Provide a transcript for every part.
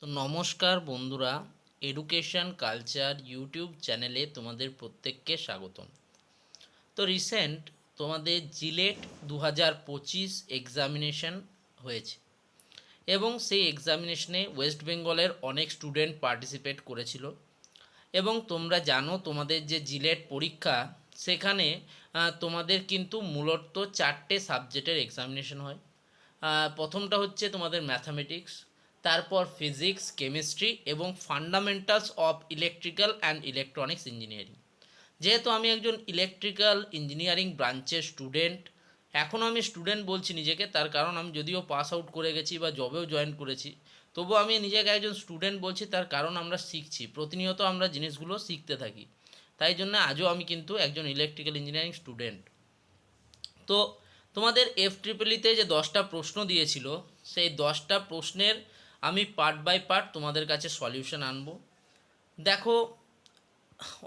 তো নমস্কার বন্ধুরা, এডুকেশন কালচার ইউটিউব চ্যানেলে তোমাদের প্রত্যেককে স্বাগতম। তো রিসেন্ট তোমাদের জিলেট 2025 এক্সামিনেশন হয়েছে এবং সেই এক্সামিনেশনে ওয়েস্ট বেঙ্গলের অনেক স্টুডেন্ট পার্টিসিপেট করেছিল। এবং তোমরা জানো তোমাদের যে জিলেট পরীক্ষা সেখানে তোমাদের কিন্তু মূলত 4টে সাবজেক্টের এক্সামিনেশন হয়। প্রথমটা হচ্ছে তোমাদের ম্যাথামেটিক্স, তারপর ফিজিক্স, কেমিস্ট্রি এবং fundamentals of electrical and electronics engineering. যেহেতু আমি একজন ইলেকট্রিক্যাল ইঞ্জিনিয়ারিং ব্রাঞ্চের স্টুডেন্ট, এখনও আমি স্টুডেন্ট বলছি নিজেকে, তার কারণ আমি যদিও পাস আউট করে গেছি বা জবেও জয়েন করেছি, তবুও আমি নিজেকে একজন স্টুডেন্ট বলছি, তার কারণ আমরা শিখছি, প্রতিনিয়ত আমরা জিনিসগুলো শিখতে থাকি। তাই জন্য আজও আমি কিন্তু একজন ইলেকট্রিক্যাল ইঞ্জিনিয়ারিং স্টুডেন্ট। তো তোমাদের এফট্রিপলিতে যে 10টা প্রশ্ন দিয়েছিল, সেই 10টা প্রশ্নের আমি পার্ট বাই পার্ট তোমাদের কাছে সলিউশন আনবো। দেখো,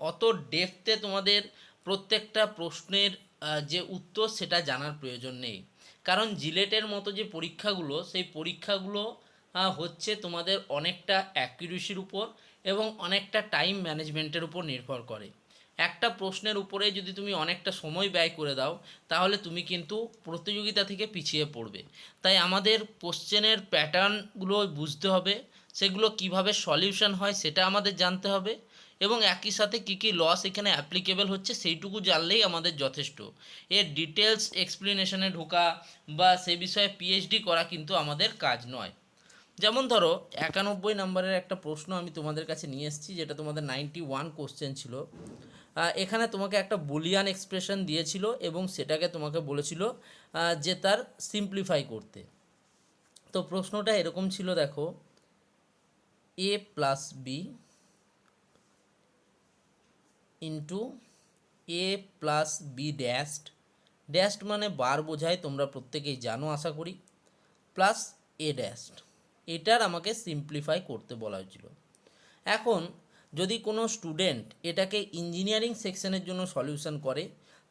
অত ডেপথে তোমাদের প্রত্যেকটা প্রশ্নের যে উত্তর সেটা জানার প্রয়োজন নেই, কারণ জিলেটের মতো যে পরীক্ষাগুলো, সেই পরীক্ষাগুলো হচ্ছে তোমাদের অনেকটা অ্যাকিউরেসির উপর এবং অনেকটা টাইম ম্যানেজমেন্টের উপর নির্ভর করে। একটা প্রশ্নের উপরে যদি তুমি অনেকটা সময় ব্যয় করে দাও, তাহলে তুমি কিন্তু প্রতিযোগিতা থেকে পিছিয়ে পড়বে। তাই আমাদের কোশ্চেনের প্যাটার্নগুলো বুঝতে হবে, সেগুলো কিভাবে সলিউশন হয় সেটা আমাদের জানতে হবে, এবং একই সাথে কী কী লস এখানে অ্যাপ্লিকেবল হচ্ছে সেইটুকু জানলেই আমাদের যথেষ্ট। এর ডিটেলস এক্সপ্লেনেশনে ঢোকা বা সে বিষয়ে পিএইচডি করা কিন্তু আমাদের কাজ নয়। যেমন ধরো, 91 নম্বরের একটা প্রশ্ন আমি তোমাদের কাছে নিয়ে এসেছি, যেটা তোমাদের 91 কোশ্চেন ছিল। এখানে তোমাকে একটা বুলিয়ান এক্সপ্রেশন দিয়েছিল এবং সেটাকে তোমাকে বলেছিল যে তার সিম্পলিফাই করতে। তো প্রশ্নটা এরকম ছিল, দেখো, এ প্লাস বি ইন্টু এ প্লাস বি ড্যাশড, ড্যাশড মানে বার বোঝায়, তোমরা প্রত্যেকেই জানো আশা করি, প্লাস এ ড্যাশড, এটার আমাকে সিম্পলিফাই করতে বলা হয়েছিল। এখন যদি কোনো স্টুডেন্ট এটাকে ইঞ্জিনিয়ারিং সেকশনের জন্য সলিউশন করে,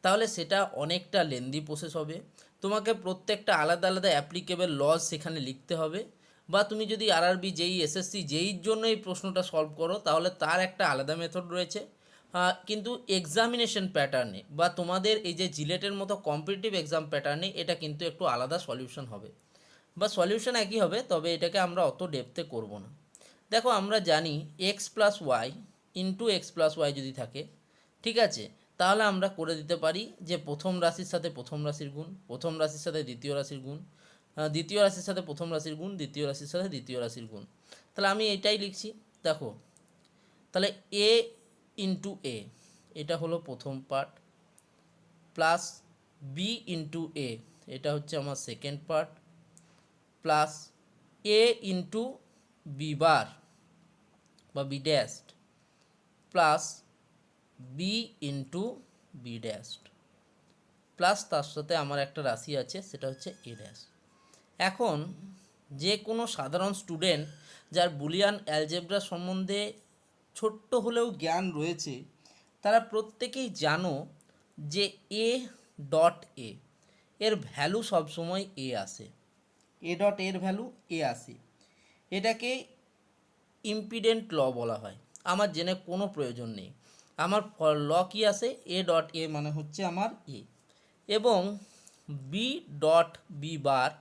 তাহলে সেটা অনেকটা লেন্দি প্রসেস হবে। তোমাকে প্রত্যেকটা আলাদা আলাদা অ্যাপ্লিকেবল লজ সেখানে লিখতে হবে, বা তুমি যদি আরআরবি, জেই, এসএসসি, জেইর জন্য এই প্রশ্নটা সলভ করো, তাহলে তার একটা আলাদা মেথড রয়েছে। কিন্তু এক্সামিনেশন প্যাটার্নে বা তোমাদের এই যে জিলেটের মতো কম্পিটিটিভ এক্সাম প্যাটার্নে এটা কিন্তু একটু আলাদা সলিউশন হবে, বা সলিউশন একই হবে, তবে এটাকে আমরা অত ডেপথে করব না। দেখো, আমরা জানি x plus y into x plus y যদি থাকে, ঠিক আছে, তাহলে আমরা করে দিতে পারি যে প্রথম রাশির সাথে প্রথম রাশির গুণ, প্রথম রাশির সাথে দ্বিতীয় রাশির গুণ, দ্বিতীয় রাশির সাথে প্রথম রাশির গুণ, দ্বিতীয় রাশির সাথে দ্বিতীয় রাশির গুণ। তাহলে আমি এটাই লিখছি। দেখো, তাহলে এ ইন্টু এ, এটা হলো প্রথম part, plus b into a, এটা হচ্ছে আমার second part, plus a into b bar বা b dashed, plus b into b dashed, plus তার সাথে আমার একটা রাশি আছে, সেটা হচ্ছে এ ড্যাশ। এখন যে কোনো সাধারণ স্টুডেন্ট যার বুলিয়ান অ্যালজেব্রা সম্বন্ধে ছোট্ট হলেও জ্ঞান রয়েছে, তারা প্রত্যেকেই জানো যে এ ডট এ এর ভ্যালু সবসময় এ আসে, এ ডট এর ভ্যালু এ আসে। এটাকে ইম্পিডেন্ট ল বলা হয়। আমার জেনে কোনো প্রয়োজন নেই, আমার ল কী আসে, এ ডট এ মানে হচ্ছে আমার এ, এবং বি ডট বি বার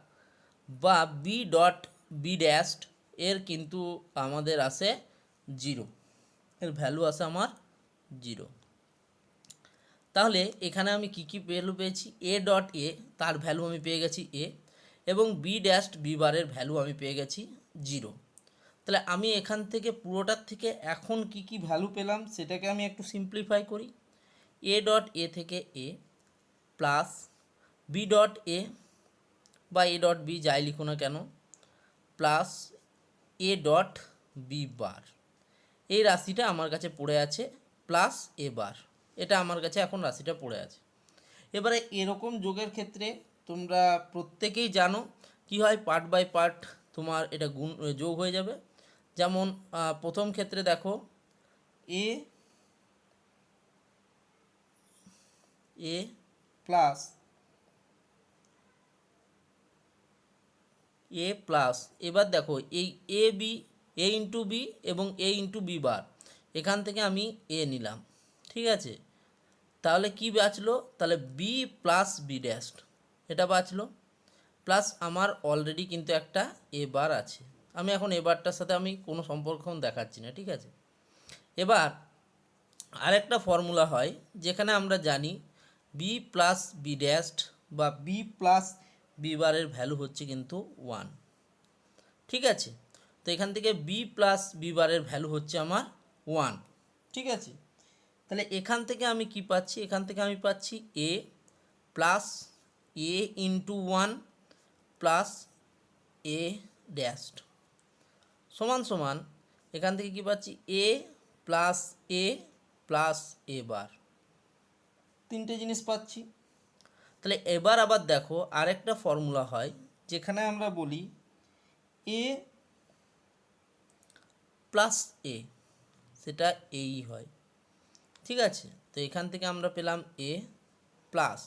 বা বি ডট বি ড্যাশড এর কিন্তু আমাদের আসে জিরো, এর ভ্যালু আসে আমার জিরো। তাহলে এখানে আমি কি কি ভ্যালু পেয়েছি, এ ডট এ তার ভ্যালু আমি পেয়ে গেছি এ, এবং বি ড্যাশড বি বারের ভ্যালু আমি পেয়ে গেছি জিরো। তাহলে আমি এখান থেকে পুরোটার থেকে এখন কি কি ভ্যালু পেলাম সেটাকে আমি একটু সিম্পলিফাই করি। এ ডট এ থেকে a plus b dot a বা এ ডট বি যাই লিখো না কেন, plus a dot b bar, এই রাশিটা আমার কাছে পড়ে আছে, প্লাস এ বার, এটা আমার কাছে এখন রাশিটা পড়ে আছে। এবারে এরকম যোগের ক্ষেত্রে তোমরা প্রত্যেকেই জানো কি হয়, পার্ট বাই পার্ট তোমার এটা গুণ যোগ হয়ে যাবে। যেমন প্রথম ক্ষেত্রে দেখো, এ এ প্লাস এ প্লাস, এবার দেখো এই A B A into B এবং এ ইন্টু বি বার, এখান থেকে আমি এ নিলাম, ঠিক আছে। তাহলে কি বাঁচলো, তাহলে বি প্লাস বি ড্যাশ এটা বাঁচলো, প্লাস আমার অলরেডি কিন্তু একটা এ বার আছে। আমি এখন এ বারটার সাথে আমি কোনো সম্পর্ক দেখাচ্ছি না, ঠিক আছে। এবার আরেকটা ফর্মুলা হয় যেখানে আমরা জানি বি প্লাস বি ড্যাশ বা বি প্লাস বি বারের ভ্যালু হচ্ছে কিন্তু 1, ঠিক আছে। তো এখান থেকে বি প্লাস বি বারের ভ্যালু হচ্ছে আমার 1, ঠিক আছে। তাহলে এখান থেকে আমি কি পাচ্ছি, এখান থেকে আমি পাচ্ছি এ plus a into 1 plus a dash সমান সমান এখান থেকে কি পাচ্ছি এ প্লাস এ প্লাস এ বার, তিনটে জিনিস পাচ্ছি। তাহলে এবার আবার দেখো আরেকটা ফর্মুলা হয় যেখানে আমরা বলি এ প্লাস এ, সেটা এই হয়, ঠিক আছে। তো এখান থেকে আমরা পেলাম এ প্লাস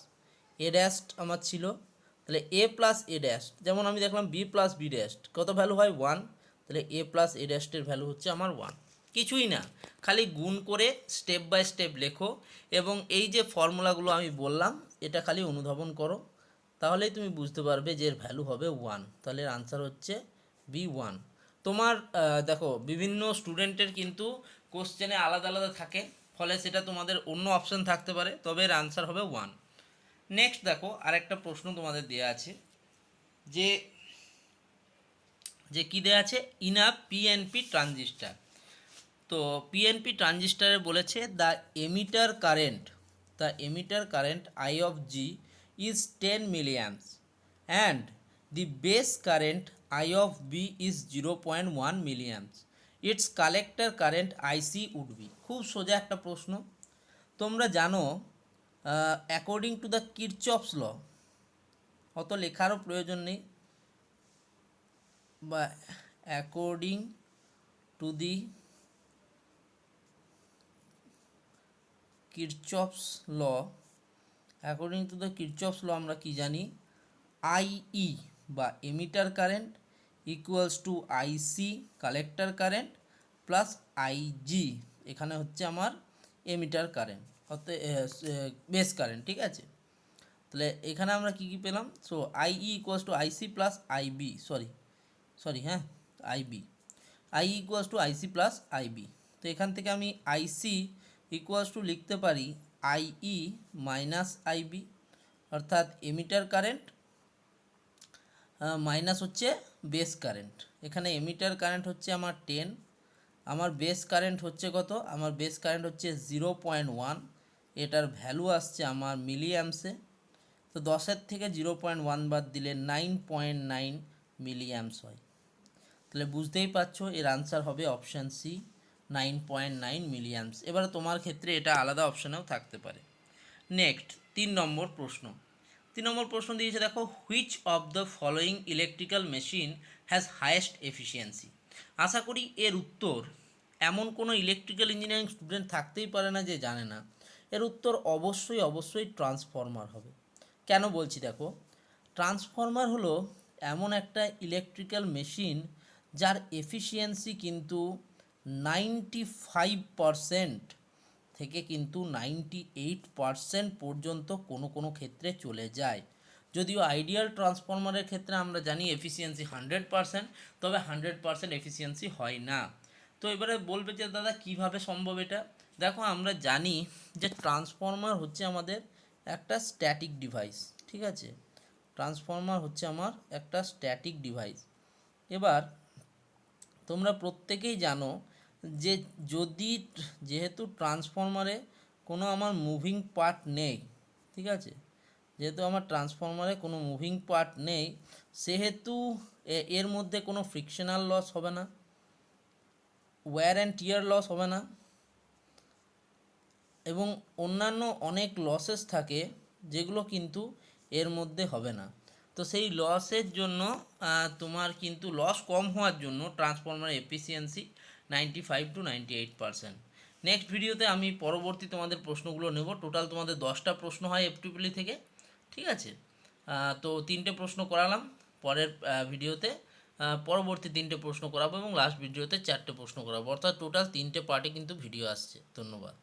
এ ড্যাশ আমার ছিল, তাহলে এ প্লাস এ ড্যাশ, যেমন আমি দেখলাম বি প্লাস বি ড্যাশ কত ভ্যালু হয় 1, তাহলে এ প্লাস এ ড্যাশের ভ্যালু হচ্ছে আমার 1। কিছুই না, খালি গুণ করে স্টেপ বাই স্টেপ লেখো এবং এই যে ফর্মুলাগুলো আমি বললাম এটা খালি অনুধাবন করো, তাহলেই তুমি বুঝতে পারবে যে এর ভ্যালু হবে 1। তাহলে এর আনসার হচ্ছে B1। তোমার দেখো বিভিন্ন স্টুডেন্টের কিন্তু কোশ্চেনে আলাদা আলাদা থাকে, ফলে সেটা তোমাদের অন্য অপশান থাকতে পারে, তবে এর আনসার হবে 1। নেক্সট দেখো আরেকটা প্রশ্ন তোমাদের দেওয়া আছে যে যে কী দেওয়া আছে, ইন আ পিএনপি ট্রানজিস্টার। তো পিএনপি ট্রানজিস্টারে বলেছে the emitter current I of G is 10 milliamps and the base current I of B is 0.1 milliamps, it's collector current IC would be. খুব সোজা একটা প্রশ্ন। তোমরা জানো according to the Kirchhoff's law, অত লেখারও প্রয়োজন নেই, বা according to the Kirchhoff's law, according to the Kirchhoff's law আমরা কি জানি, আইই বা emitter current equals to IC collector current plus IG, এখানে হচ্ছে আমার এমিটার কারেন্ট অর্থাৎ বেস কারেন্ট, ঠিক আছে। তাহলে এখানে আমরা কি কি পেলাম, so IE equals to IC plus IB, হ্যাঁ IB, I equals to IC plus IB. তো এখান থেকে আমি আইসি ইকুয়ালস টু লিখতে পারি আইই মাইনাস আইবি, অর্থাৎ এমিটার কারেন্ট মাইনাস হচ্ছে বেস কারেন্ট। এখানে এমিটার কারেন্ট হচ্ছে আমার 10, আমার বেস কারেন্ট হচ্ছে কত, আমার বেস কারেন্ট হচ্ছে 0.1, এটার ভ্যালু আসছে আমার মিলি অ্যাম্পসে। তো 10-এর থেকে 0.1 বাদ দিলে 9.9 মিলি অ্যাম্পস হয়। তাহলে বুঝতেই পারছো এর আনসার হবে অপশান সি 9.9 মিলি অ্যাম্পস। এবারে তোমার ক্ষেত্রে এটা আলাদা অপশানেও থাকতে পারে। নেক্সট 3 নম্বর প্রশ্ন। 3 নম্বর প্রশ্ন দিয়েছে দেখো, which of the following electrical machine has highest efficiency. আশা করি এর উত্তর এমন কোনো ইলেকট্রিক্যাল ইঞ্জিনিয়ারিং স্টুডেন্ট থাকতেই পারে না যে জানে না। এর উত্তর অবশ্যই ট্রান্সফর্মার হবে। কেন বলছি দেখো, ট্রান্সফর্মার হলো এমন একটা ইলেকট্রিক্যাল মেশিন যার এফিসিয়েন্সি কিন্তু 95% থেকে কিন্তু 98% পর্যন্ত কোনো কোনো ক্ষেত্রে চলে যায়। যদিও আইডিয়াল ট্রান্সফরমারের ক্ষেত্রে আমরা জানি এফিসিয়েন্সি 100%, তবে 100% এফিসিয়েন্সি হয় না। তো এবারে বলবে যে দাদা কিভাবে সম্ভব এটা। দেখো আমরা জানি যে ট্রান্সফরমার হচ্ছে আমাদের একটা স্ট্যাটিক ডিভাইস, ঠিক আছে। ট্রান্সফরমার হচ্ছে আমার একটা স্ট্যাটিক ডিভাইস। এবার তোমরা প্রত্যেকেই জানো যে যদি যেহেতু ট্রান্সফরমারে কোনো আমার মুভিং পার্ট নেই, ঠিক আছে, যেহেতু আমার ট্রান্সফরমারে কোনো মুভিং পার্ট নেই, সেহেতু এর মধ্যে কোনো ফ্রিকশনাল লস হবে না, ওয়্যার অ্যান্ড টিয়ার লস হবে না, এবং অন্যান্য অনেক লসেস থাকে যেগুলো কিন্তু এর মধ্যে হবে না। তো সেই লসের জন্য তোমার কিন্তু লস কম হওয়ার জন্য ট্রান্সফরমার এফিসিয়েন্সি 95 to 98%। নেক্সট ভিডিওতে আমি পরবর্তী তোমাদের প্রশ্নগুলো নেব। টোটাল তোমাদের 10টা প্রশ্ন হয় এফটিপিএল থেকে, ঠিক আছে। তো 3টে প্রশ্ন করালাম, পরের ভিডিওতে পরবর্তী 3টে প্রশ্ন করাবো এবং লাস্ট ভিডিওতে 4টে প্রশ্ন করাবো, অর্থাৎ টোটাল 3টে পার্টে কিন্তু ভিডিও আসছে। ধন্যবাদ।